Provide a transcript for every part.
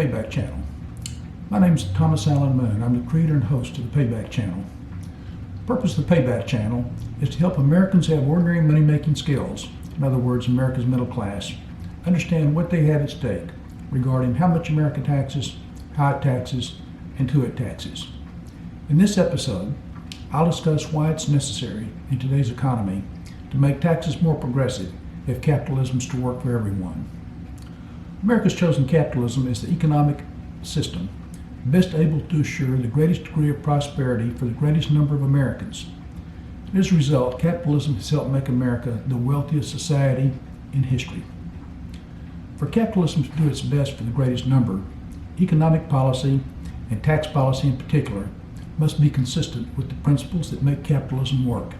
Payback channel. My name is Thomas Allen Moon. I'm the creator and host of the Payback channel. The purpose of the Payback channel is to help Americans have ordinary money-making skills, in other words, America's middle class, understand what they have at stake regarding how much America taxes, how it taxes, and who it taxes. In this episode, I'll discuss why it's necessary in today's economy to make taxes more progressive if capitalism is to work for everyone. America's chosen capitalism as the economic system best able to assure the greatest degree of prosperity for the greatest number of Americans. As a result, capitalism has helped make America the wealthiest society in history. For capitalism to do its best for the greatest number, economic policy, and tax policy in particular, must be consistent with the principles that make capitalism work.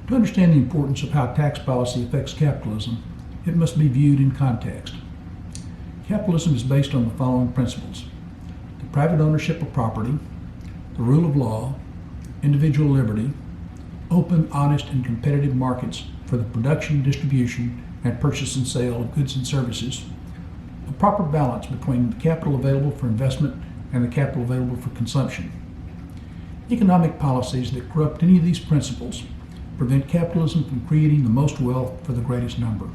To understand the importance of how tax policy affects capitalism, it must be viewed in context. Capitalism is based on the following principles: the private ownership of property, the rule of law, individual liberty, open, honest, and competitive markets for the production, distribution, and purchase and sale of goods and services, a proper balance between the capital available for investment and the capital available for consumption. Economic policies that corrupt any of these principles prevent capitalism from creating the most wealth for the greatest number.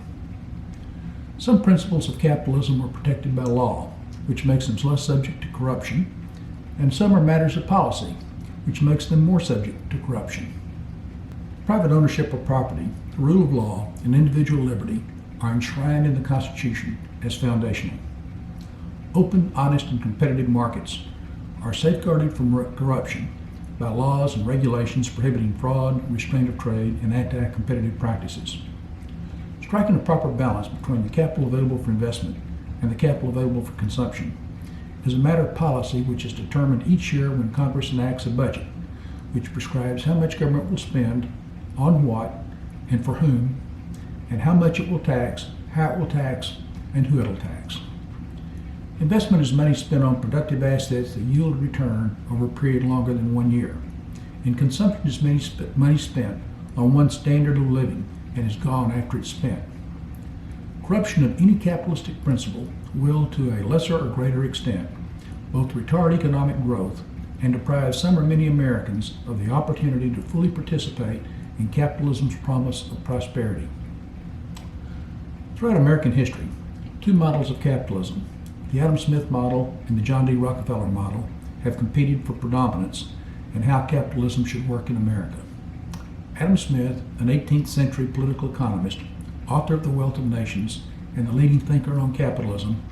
Some principles of capitalism are protected by law, which makes them less subject to corruption, and some are matters of policy, which makes them more subject to corruption. Private ownership of property, the rule of law, and individual liberty are enshrined in the Constitution as foundational. Open, honest, and competitive markets are safeguarded from corruption by laws and regulations prohibiting fraud, restraint of trade, and anti-competitive practices. Striking a proper balance between the capital available for investment and the capital available for consumption is a matter of policy which is determined each year when Congress enacts a budget, which prescribes how much government will spend, on what, and for whom, and how much it will tax, how it will tax, and who it will tax. Investment is money spent on productive assets that yield a return over a period longer than 1 year. And consumption is money spent on one standard of living and is gone after it's spent. Corruption of any capitalistic principle will, to a lesser or greater extent, both retard economic growth and deprive some or many Americans of the opportunity to fully participate in capitalism's promise of prosperity. Throughout American history, two models of capitalism, the Adam Smith model and the John D. Rockefeller model, have competed for predominance in how capitalism should work in America. Adam Smith, an 18th century political economist, author of The Wealth of Nations, and the leading thinker on capitalism,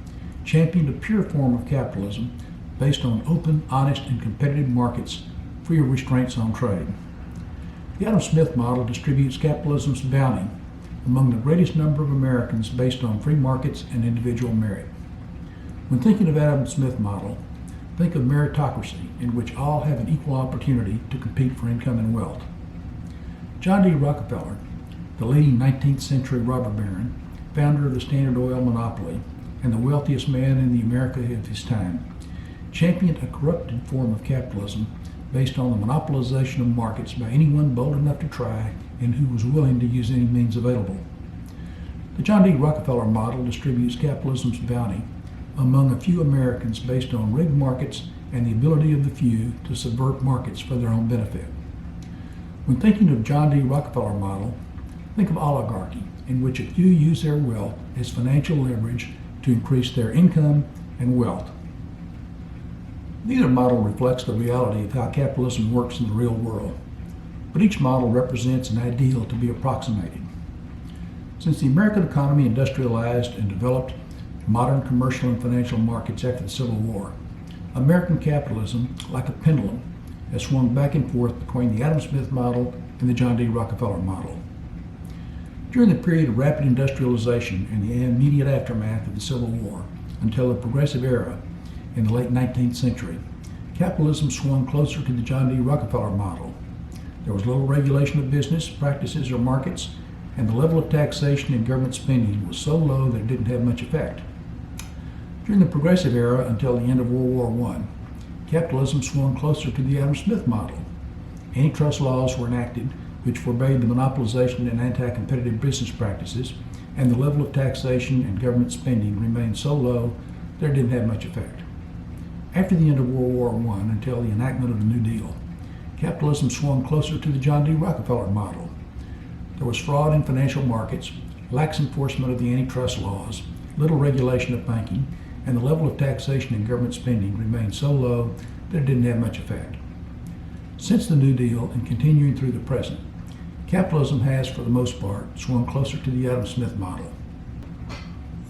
championed a pure form of capitalism based on open, honest, and competitive markets free of restraints on trade. The Adam Smith model distributes capitalism's bounty among the greatest number of Americans based on free markets and individual merit. When thinking of Adam Smith model, think of meritocracy, in which all have an equal opportunity to compete for income and wealth. John D. Rockefeller, the leading 19th century robber baron, founder of the Standard Oil monopoly, and the wealthiest man in the America of his time, championed a corrupted form of capitalism based on the monopolization of markets by anyone bold enough to try and who was willing to use any means available. The John D. Rockefeller model distributes capitalism's bounty among a few Americans based on rigged markets and the ability of the few to subvert markets for their own benefit. When thinking of John D. Rockefeller model, think of oligarchy, in which a few use their wealth as financial leverage to increase their income and wealth. Neither model reflects the reality of how capitalism works in the real world, but each model represents an ideal to be approximated. Since the American economy industrialized and developed modern commercial and financial markets after the Civil War, American capitalism, like a pendulum, has swung back and forth between the Adam Smith model and the John D. Rockefeller model. During the period of rapid industrialization and the immediate aftermath of the Civil War, until the Progressive Era in the late 19th century, capitalism swung closer to the John D. Rockefeller model. There was little regulation of business, practices, or markets, and the level of taxation and government spending was so low that it didn't have much effect. During the Progressive Era until the end of World War I, capitalism swung closer to the Adam Smith model. Antitrust laws were enacted which forbade the monopolization and anti-competitive business practices, and the level of taxation and government spending remained so low that it didn't have much effect. After the end of World War I, until the enactment of the New Deal, capitalism swung closer to the John D. Rockefeller model. There was fraud in financial markets, lax enforcement of the antitrust laws, little regulation of banking, and the level of taxation and government spending remained so low that it didn't have much effect. Since the New Deal and continuing through the present, capitalism has, for the most part, swung closer to the Adam Smith model.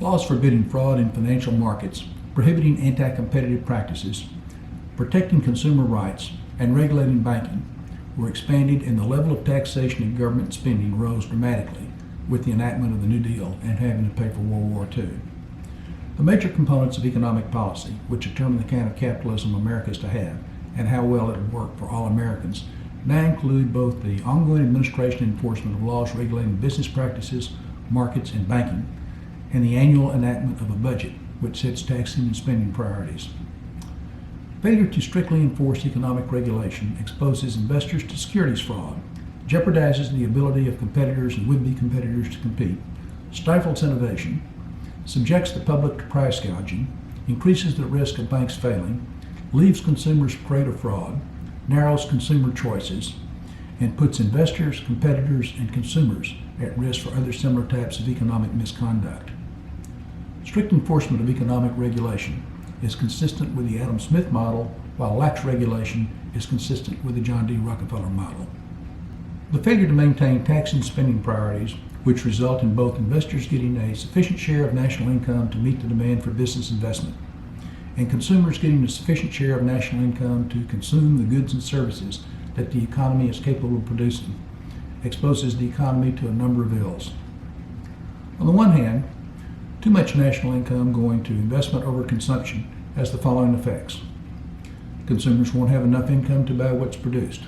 Laws forbidding fraud in financial markets, prohibiting anti-competitive practices, protecting consumer rights, and regulating banking were expanded, and the level of taxation and government spending rose dramatically with the enactment of the New Deal and having to pay for World War II. The major components of economic policy, which determine the kind of capitalism America is to have and how well it will work for all Americans, now include both the ongoing administration and enforcement of laws regulating business practices, markets, and banking, and the annual enactment of a budget which sets taxing and spending priorities. Failure to strictly enforce economic regulation exposes investors to securities fraud, jeopardizes the ability of competitors and would-be competitors to compete, stifles innovation, subjects the public to price gouging, increases the risk of banks failing, leaves consumers prey to fraud, narrows consumer choices, and puts investors, competitors, and consumers at risk for other similar types of economic misconduct. Strict enforcement of economic regulation is consistent with the Adam Smith model, while lax regulation is consistent with the John D. Rockefeller model. The failure to maintain tax and spending priorities, which result in both investors getting a sufficient share of national income to meet the demand for business investment, and consumers getting a sufficient share of national income to consume the goods and services that the economy is capable of producing, exposes the economy to a number of ills. On the one hand, too much national income going to investment over consumption has the following effects. Consumers won't have enough income to buy what's produced.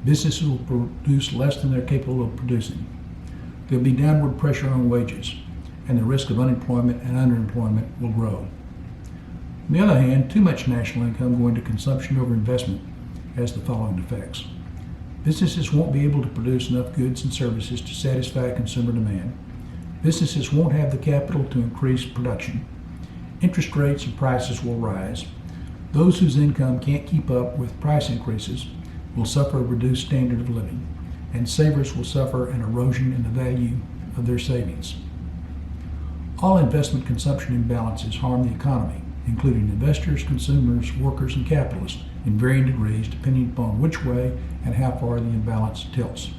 Businesses will produce less than they're capable of producing. There'll be downward pressure on wages, and the risk of unemployment and underemployment will grow. On the other hand, too much national income going to consumption over investment has the following effects. Businesses won't be able to produce enough goods and services to satisfy consumer demand. Businesses won't have the capital to increase production. Interest rates and prices will rise. Those whose income can't keep up with price increases will suffer a reduced standard of living, and savers will suffer an erosion in the value of their savings. All investment consumption imbalances harm the economy, including investors, consumers, workers, and capitalists in varying degrees depending upon which way and how far the imbalance tilts.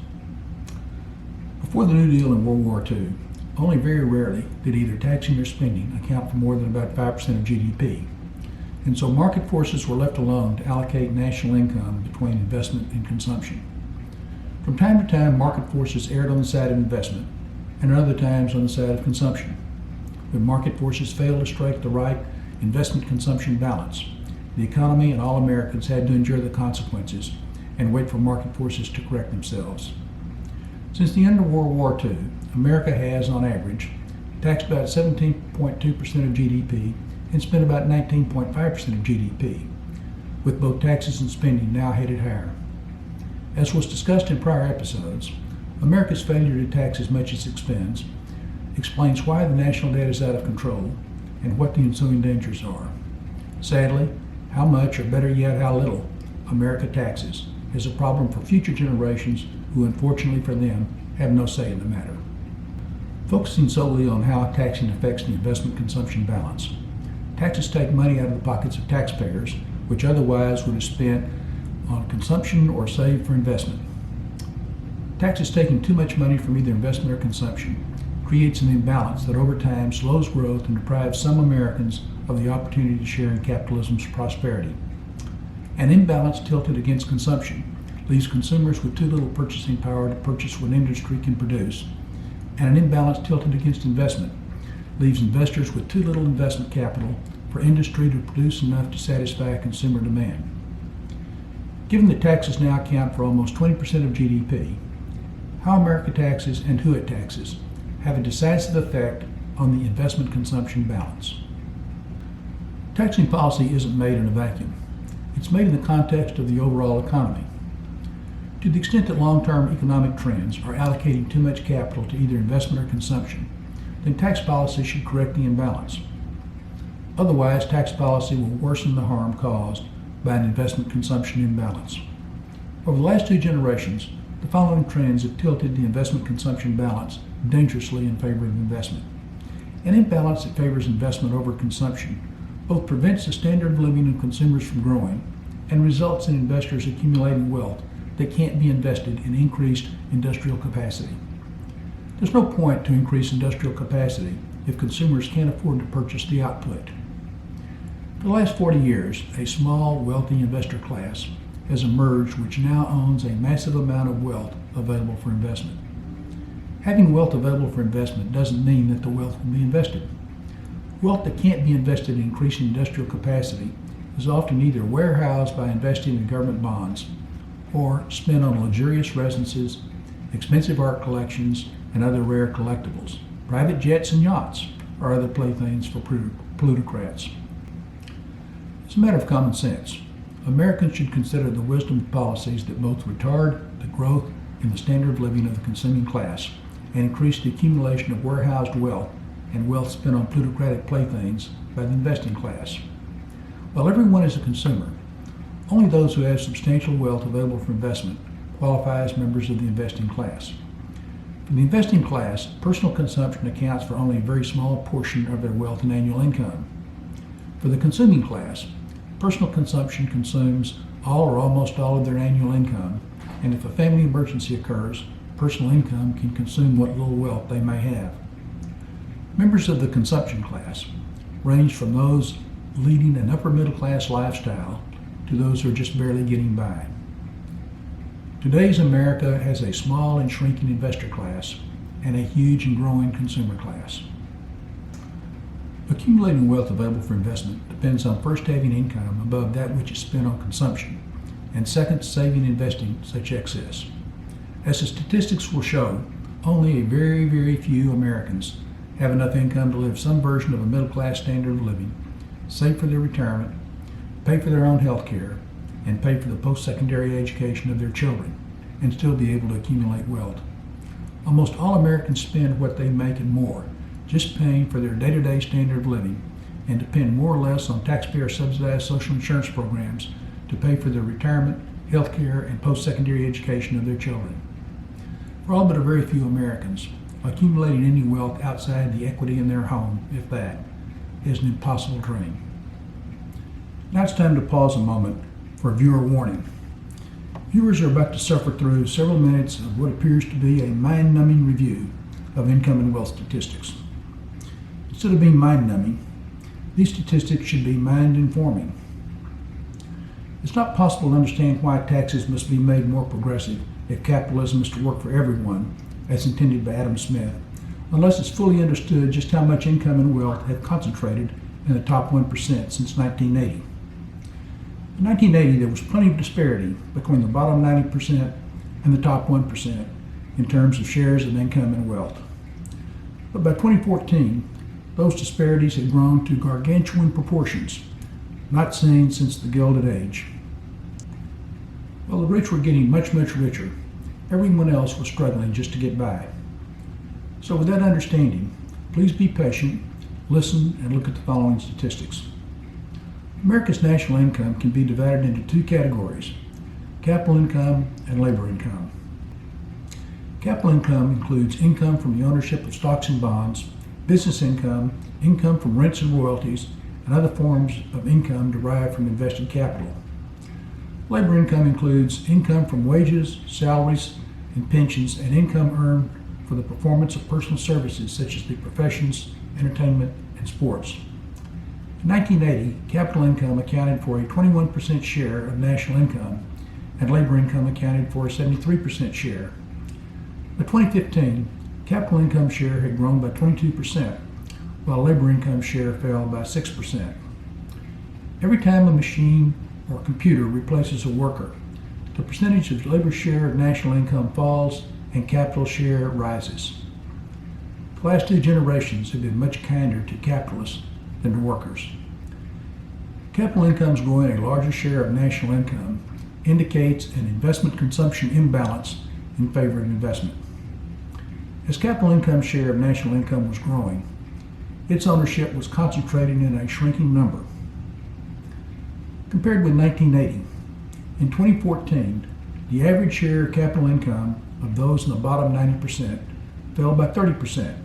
Before the New Deal in World War II, only very rarely did either taxing or spending account for more than about 5% of GDP, and so market forces were left alone to allocate national income between investment and consumption. From time to time, market forces erred on the side of investment, and at other times on the side of consumption. When market forces failed to strike the right investment-consumption balance, the economy and all Americans had to endure the consequences and wait for market forces to correct themselves. Since the end of World War II, America has, on average, taxed about 17.2% of GDP and spent about 19.5% of GDP, with both taxes and spending now headed higher. As was discussed in prior episodes, America's failure to tax as much as it spends explains why the national debt is out of control and what the ensuing dangers are. Sadly, how much, or better yet, how little, America taxes is a problem for future generations who, unfortunately for them, have no say in the matter. Focusing solely on how taxing affects the investment-consumption balance, taxes take money out of the pockets of taxpayers, which otherwise would have spent on consumption or saved for investment. Taxes taking too much money from either investment or consumption creates an imbalance that over time slows growth and deprives some Americans of the opportunity to share in capitalism's prosperity. An imbalance tilted against consumption leaves consumers with too little purchasing power to purchase what industry can produce, and an imbalance tilted against investment leaves investors with too little investment capital for industry to produce enough to satisfy consumer demand. Given that taxes now account for almost 20% of GDP, how America taxes and who it taxes have a decisive effect on the investment-consumption balance. Taxing policy isn't made in a vacuum. It's made in the context of the overall economy. To the extent that long-term economic trends are allocating too much capital to either investment or consumption, then tax policy should correct the imbalance. Otherwise, tax policy will worsen the harm caused by an investment consumption imbalance. Over the last two generations, the following trends have tilted the investment consumption balance dangerously in favor of investment. An imbalance that favors investment over consumption both prevents the standard of living of consumers from growing and results in investors accumulating wealth that can't be invested in increased industrial capacity. There's no point to increase industrial capacity if consumers can't afford to purchase the output. For the last 40 years, a small, wealthy investor class has emerged which now owns a massive amount of wealth available for investment. Having wealth available for investment doesn't mean that the wealth will be invested. Wealth that can't be invested in increasing industrial capacity is often either warehoused by investing in government bonds or spent on luxurious residences, expensive art collections, and other rare collectibles, private jets and yachts, or other playthings for plutocrats. It's a matter of common sense. Americans should consider the wisdom of policies that both retard the growth in the standard of living of the consuming class and increase the accumulation of warehoused wealth and wealth spent on plutocratic playthings by the investing class. While everyone is a consumer, only those who have substantial wealth available for investment qualify as members of the investing class. For the investing class, personal consumption accounts for only a very small portion of their wealth and annual income. For the consuming class, personal consumption consumes all or almost all of their annual income, and if a family emergency occurs, personal income can consume what little wealth they may have. Members of the consumption class range from those leading an upper middle class lifestyle to those who are just barely getting by. Today's America has a small and shrinking investor class and a huge and growing consumer class. Accumulating wealth available for investment depends on first having income above that which is spent on consumption, and second, saving and investing such excess. As the statistics will show, only a very, very few Americans have enough income to live some version of a middle-class standard of living, save for their retirement, pay for their own health care, and pay for the post-secondary education of their children, and still be able to accumulate wealth. Almost all Americans spend what they make and more just paying for their day-to-day standard of living and depend more or less on taxpayer-subsidized social insurance programs to pay for their retirement, health care, and post-secondary education of their children. For all but a very few Americans, accumulating any wealth outside the equity in their home, if that, is an impossible dream. Now it's time to pause a moment for a viewer warning. Viewers are about to suffer through several minutes of what appears to be a mind-numbing review of income and wealth statistics. Instead of being mind-numbing, these statistics should be mind-informing. It's not possible to understand why taxes must be made more progressive if capitalism is to work for everyone, as intended by Adam Smith, unless it's fully understood just how much income and wealth have concentrated in the top 1% since 1980. In 1980, there was plenty of disparity between the bottom 90% and the top 1% in terms of shares of income and wealth. But by 2014, those disparities had grown to gargantuan proportions, not seen since the Gilded Age. While the rich were getting much, much richer, everyone else was struggling just to get by. So with that understanding, please be patient, listen, and look at the following statistics. America's national income can be divided into two categories: capital income and labor income. Capital income includes income from the ownership of stocks and bonds, business income, income from rents and royalties, and other forms of income derived from invested capital. Labor income includes income from wages, salaries, and pensions, and income earned for the performance of personal services such as the professions, entertainment, and sports. In 1980, capital income accounted for a 21% share of national income, and labor income accounted for a 73% share. By 2015, capital income share had grown by 22%, while labor income share fell by 6%. Every time a machine or computer replaces a worker, the percentage of labor share of national income falls and capital share rises. The last two generations have been much kinder to capitalists than to workers. Capital incomes growing a larger share of national income indicates an investment consumption imbalance in favor of investment. As capital income share of national income was growing, its ownership was concentrated in a shrinking number. Compared with 1980, in 2014, the average share of capital income of those in the bottom 90% fell by 30%.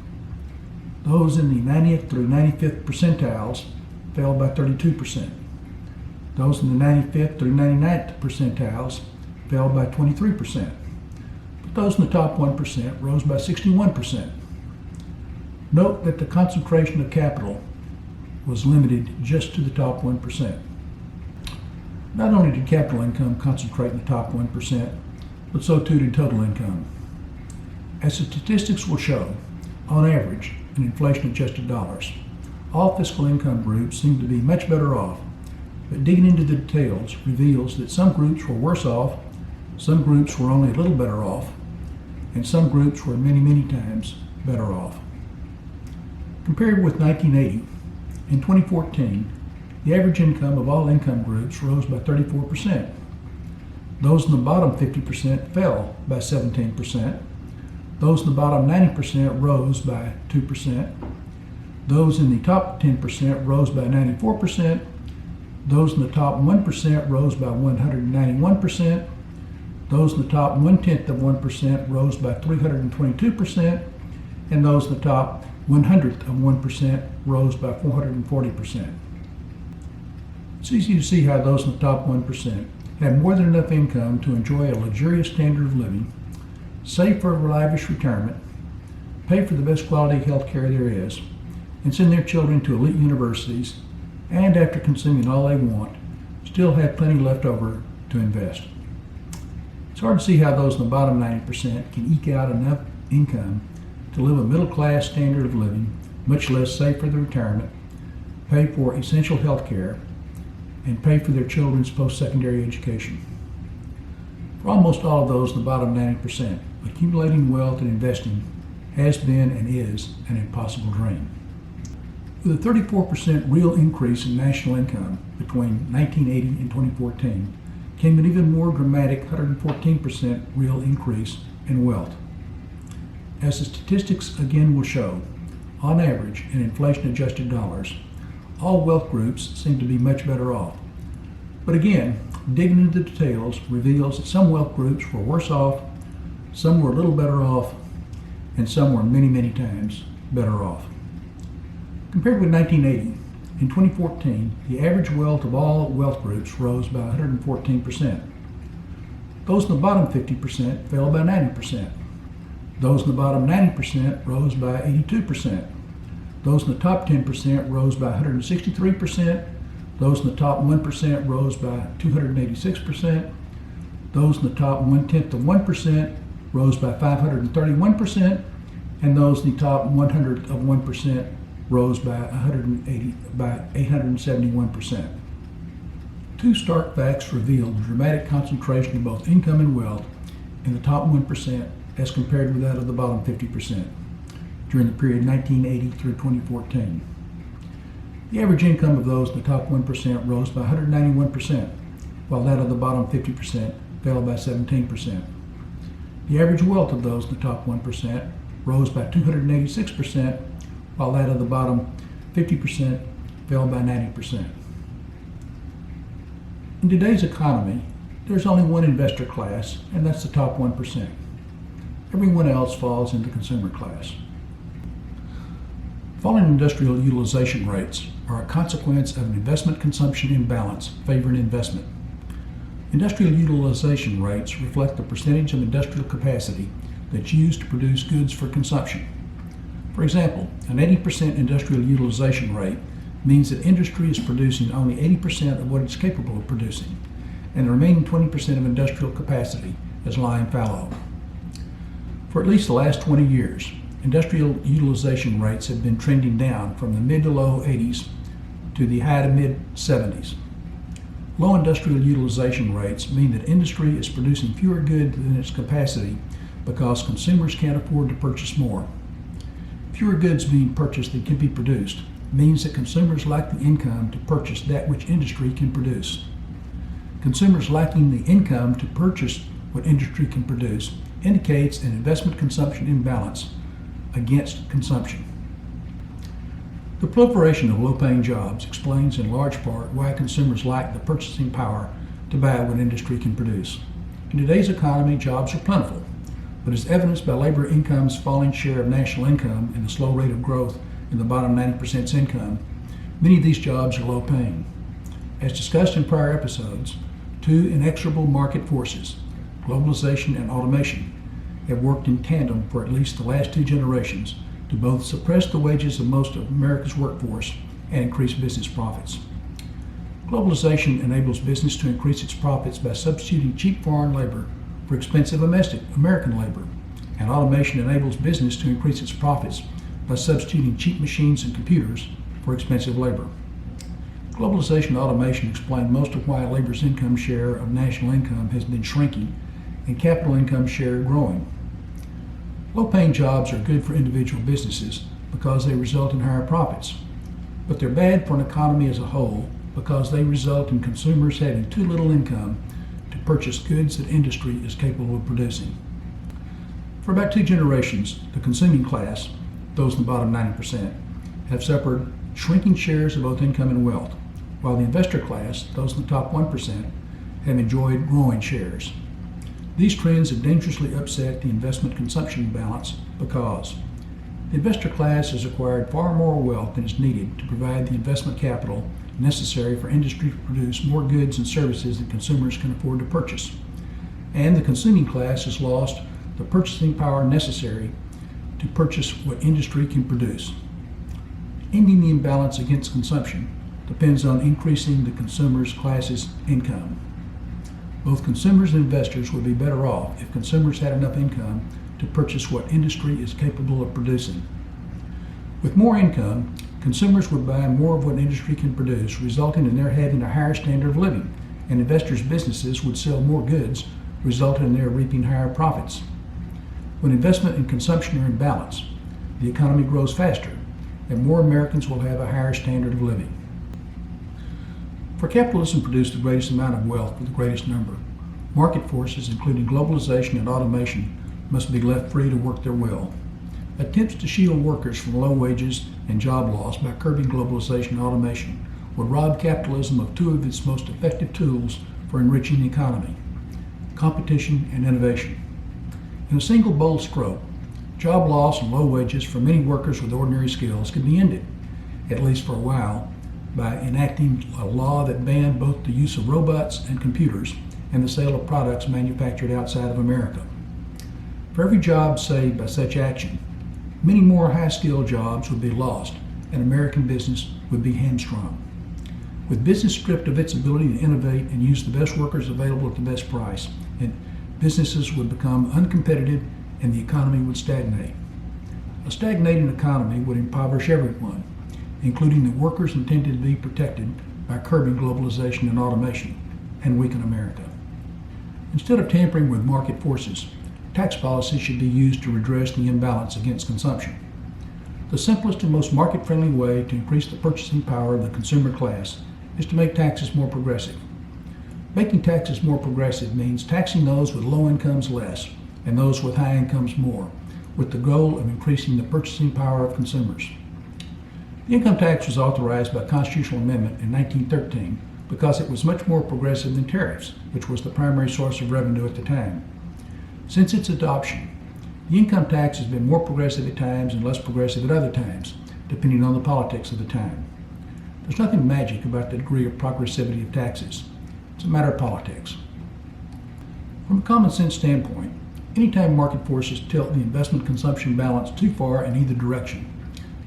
Those in the 90th through 95th percentiles fell by 32%. Those in the 95th through 99th percentiles fell by 23%. But those in the top 1% rose by 61%. Note that the concentration of capital was limited just to the top 1%. Not only did capital income concentrate in the top 1%, but so too did total income. As the statistics will show, on average, in inflation-adjusted dollars, all fiscal income groups seem to be much better off, but digging into the details reveals that some groups were worse off, some groups were only a little better off, and some groups were many, many times better off. Compared with 1980, in 2014, the average income of all income groups rose by 34%. Those in the bottom 50% fell by 17%. Those in the bottom 90% rose by 2%. Those in the top 10% rose by 94%. Those in the top 1% rose by 191%. Those in the top 1/10% rose by 322%. And those in the top 100% rose by 440%. It's easy to see how those in the top 1% have more than enough income to enjoy a luxurious standard of living, save for a lavish retirement, pay for the best quality health care there is, and send their children to elite universities, and after consuming all they want, still have plenty left over to invest. It's hard to see how those in the bottom 90% can eke out enough income to live a middle-class standard of living, much less save for the retirement, pay for essential health care, and pay for their children's post-secondary education. For almost all of those in the bottom 90%, accumulating wealth and investing has been and is an impossible dream. With a 34% real increase in national income between 1980 and 2014 came an even more dramatic 114% real increase in wealth. As the statistics again will show, on average, in inflation-adjusted dollars, all wealth groups seem to be much better off. But again, digging into the details reveals that some wealth groups were worse off, some were a little better off, and some were many, many times better off. Compared with 1980, in 2014, the average wealth of all wealth groups rose by 114%. Those in the bottom 50% fell by 90%. Those in the bottom 90% rose by 82%. Those in the top 10% rose by 163%. Those in the top 1% rose by 286%. Those in the top 1/10% rose by 531%. And those in the top 100% rose by 871%. Two stark facts reveal the dramatic concentration of both income and wealth in the top 1% as compared with that of the bottom 50% during the period 1980 through 2014. The average income of those in the top 1% rose by 191%, while that of the bottom 50% fell by 17%. The average wealth of those in the top 1% rose by 286%, while that of the bottom 50% fell by 90%. In today's economy, there's only one investor class, and that's the top 1%. Everyone else falls into consumer class. Falling industrial utilization rates are a consequence of an investment-consumption imbalance favoring investment. Industrial utilization rates reflect the percentage of industrial capacity that's used to produce goods for consumption. For example, an 80% industrial utilization rate means that industry is producing only 80% of what it's capable of producing, and the remaining 20% of industrial capacity is lying fallow. For at least the last 20 years, industrial utilization rates have been trending down from the mid to low 80s to the high to mid 70s. Low industrial utilization rates mean that industry is producing fewer goods than its capacity because consumers can't afford to purchase more. Fewer goods being purchased than can be produced means that consumers lack the income to purchase that which industry can produce. Consumers lacking the income to purchase what industry can produce indicates an investment-consumption imbalance against consumption. The proliferation of low-paying jobs explains in large part why consumers lack the purchasing power to buy what industry can produce. In today's economy, jobs are plentiful, but as evidenced by labor income's falling share of national income and the slow rate of growth in the bottom 90% income, many of these jobs are low-paying. As discussed in prior episodes, two inexorable market forces, globalization and automation, have worked in tandem for at least the last two generations to both suppress the wages of most of America's workforce and increase business profits. Globalization enables business to increase its profits by substituting cheap foreign labor for expensive domestic American labor, and automation enables business to increase its profits by substituting cheap machines and computers for expensive labor. Globalization and automation explain most of why labor's income share of national income has been shrinking and capital income share growing. Low-paying jobs are good for individual businesses because they result in higher profits, but they're bad for an economy as a whole because they result in consumers having too little income to purchase goods that industry is capable of producing. For about two generations, the consuming class, those in the bottom 90%, have suffered shrinking shares of both income and wealth, while the investor class, those in the top 1%, have enjoyed growing shares. These trends have dangerously upset the investment-consumption balance because the investor class has acquired far more wealth than is needed to provide the investment capital necessary for industry to produce more goods and services that consumers can afford to purchase. And the consuming class has lost the purchasing power necessary to purchase what industry can produce. Ending the imbalance against consumption depends on increasing the consumer's class's income. Both consumers and investors would be better off if consumers had enough income to purchase what industry is capable of producing. With more income, consumers would buy more of what industry can produce, resulting in their having a higher standard of living, and investors' businesses would sell more goods, resulting in their reaping higher profits. When investment and consumption are in balance, the economy grows faster, and more Americans will have a higher standard of living. For capitalism to produce the greatest amount of wealth for the greatest number, market forces, including globalization and automation, must be left free to work their will. Attempts to shield workers from low wages and job loss by curbing globalization and automation would rob capitalism of two of its most effective tools for enriching the economy: competition and innovation. In a single bold stroke, job loss and low wages for many workers with ordinary skills could be ended, at least for a while, by enacting a law that banned both the use of robots and computers and the sale of products manufactured outside of America. For every job saved by such action, many more high-skilled jobs would be lost and American business would be hamstrung. With business stripped of its ability to innovate and use the best workers available at the best price, and businesses would become uncompetitive and the economy would stagnate. A stagnating economy would impoverish everyone, including the workers intended to be protected by curbing globalization and automation, and weaken America. Instead of tampering with market forces, tax policy should be used to redress the imbalance against consumption. The simplest and most market-friendly way to increase the purchasing power of the consumer class is to make taxes more progressive. Making taxes more progressive means taxing those with low incomes less and those with high incomes more, with the goal of increasing the purchasing power of consumers. The income tax was authorized by a constitutional amendment in 1913 because it was much more progressive than tariffs, which was the primary source of revenue at the time. Since its adoption, the income tax has been more progressive at times and less progressive at other times, depending on the politics of the time. There's nothing magic about the degree of progressivity of taxes. It's a matter of politics. From a common sense standpoint, anytime market forces tilt the investment-consumption balance too far in either direction,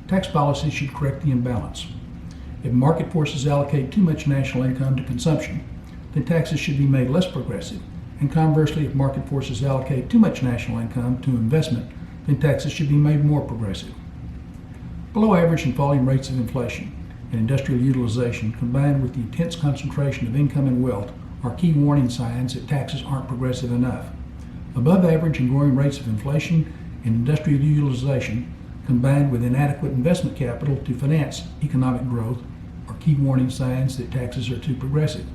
tax policy should correct the imbalance. If market forces allocate too much national income to consumption, then taxes should be made less progressive, and conversely, if market forces allocate too much national income to investment, then taxes should be made more progressive. Below average and falling rates of inflation and industrial utilization, combined with the intense concentration of income and wealth, are key warning signs that taxes aren't progressive enough. Above average and growing rates of inflation and industrial utilization, combined with inadequate investment capital to finance economic growth, are key warning signs that taxes are too progressive.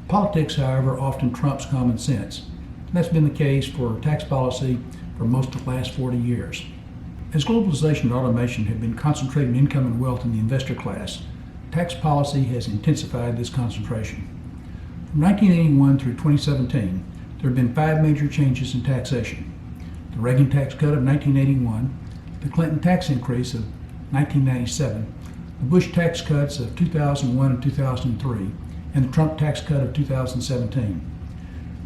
Politics, however, often trumps common sense, and that's been the case for tax policy for most of the last 40 years. As globalization and automation have been concentrating income and wealth in the investor class, tax policy has intensified this concentration. From 1981 through 2017, there have been 5 major changes in taxation. The Reagan tax cut of 1981, the Clinton tax increase of 1997, the Bush tax cuts of 2001 and 2003, and the Trump tax cut of 2017.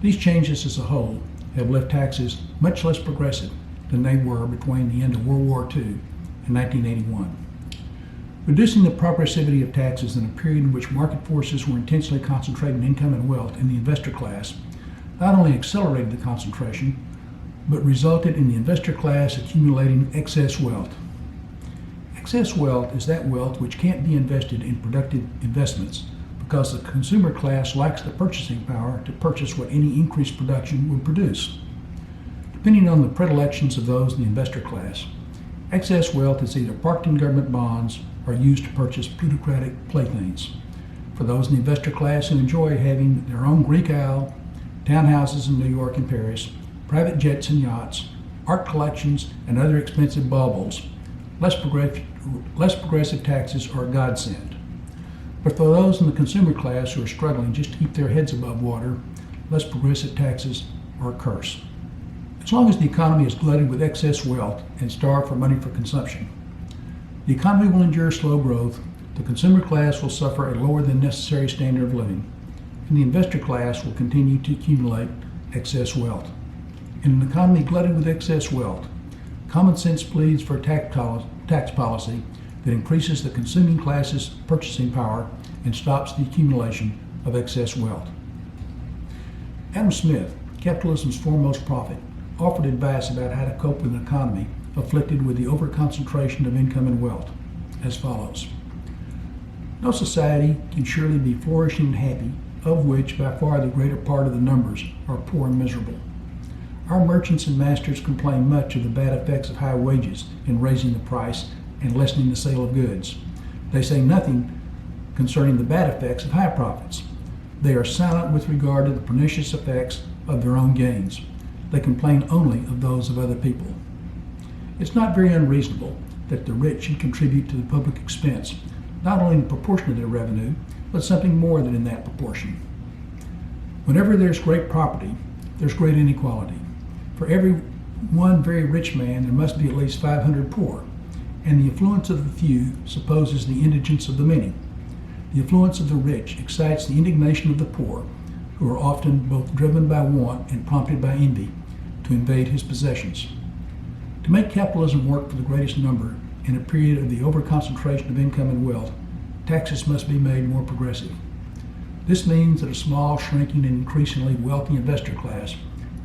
These changes as a whole have left taxes much less progressive than they were between the end of World War II and 1981. Reducing the progressivity of taxes in a period in which market forces were intensely concentrating income and wealth in the investor class not only accelerated the concentration, but resulted in the investor class accumulating excess wealth. Excess wealth is that wealth which can't be invested in productive investments because the consumer class lacks the purchasing power to purchase what any increased production would produce. Depending on the predilections of those in the investor class, excess wealth is either parked in government bonds or used to purchase plutocratic playthings. For those in the investor class who enjoy having their own Greek Isle, townhouses in New York and Paris, private jets and yachts, art collections, and other expensive baubles, less progressive taxes are a godsend. But for those in the consumer class who are struggling just to keep their heads above water, less progressive taxes are a curse. As long as the economy is glutted with excess wealth and starved for money for consumption, the economy will endure slow growth, the consumer class will suffer a lower than necessary standard of living, and the investor class will continue to accumulate excess wealth. In an economy glutted with excess wealth, common sense pleads for a tax policy that increases the consuming class's purchasing power and stops the accumulation of excess wealth. Adam Smith, capitalism's foremost prophet, offered advice about how to cope with an economy afflicted with the overconcentration of income and wealth, as follows. No society can surely be flourishing and happy, of which by far the greater part of the numbers are poor and miserable. Our merchants and masters complain much of the bad effects of high wages in raising the price and lessening the sale of goods. They say nothing concerning the bad effects of high profits. They are silent with regard to the pernicious effects of their own gains. They complain only of those of other people. It's not very unreasonable that the rich should contribute to the public expense, not only in proportion to their revenue, but something more than in that proportion. Whenever there's great property, there's great inequality. For every one very rich man, there must be at least 500 poor, and the affluence of the few supposes the indigence of the many. The affluence of the rich excites the indignation of the poor, who are often both driven by want and prompted by envy to invade his possessions. To make capitalism work for the greatest number in a period of the overconcentration of income and wealth, taxes must be made more progressive. This means that a small, shrinking, and increasingly wealthy investor class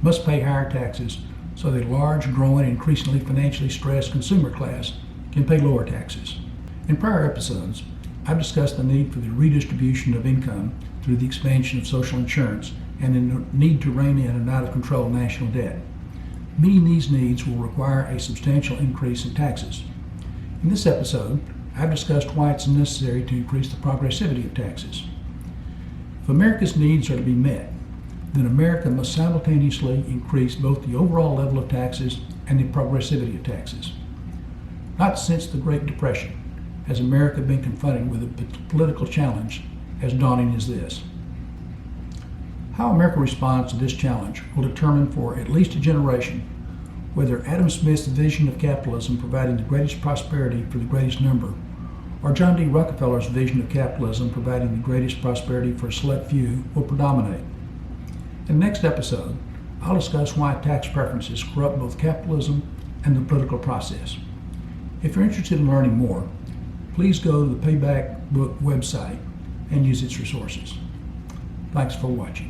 must pay higher taxes so that a large, growing, and increasingly financially stressed consumer class can pay lower taxes. In prior episodes, I've discussed the need for the redistribution of income through the expansion of social insurance and the need to rein in an out-of-control national debt. Meeting these needs will require a substantial increase in taxes. In this episode, I've discussed why it's necessary to increase the progressivity of taxes. If America's needs are to be met, then America must simultaneously increase both the overall level of taxes and the progressivity of taxes. Not since the Great Depression has America been confronted with a political challenge as daunting as this. How America responds to this challenge will determine for at least a generation whether Adam Smith's vision of capitalism providing the greatest prosperity for the greatest number, or John D. Rockefeller's vision of capitalism providing the greatest prosperity for a select few will predominate. In the next episode, I'll discuss why tax preferences corrupt both capitalism and the political process. If you're interested in learning more, please go to the Payback Book website and use its resources. Thanks for watching.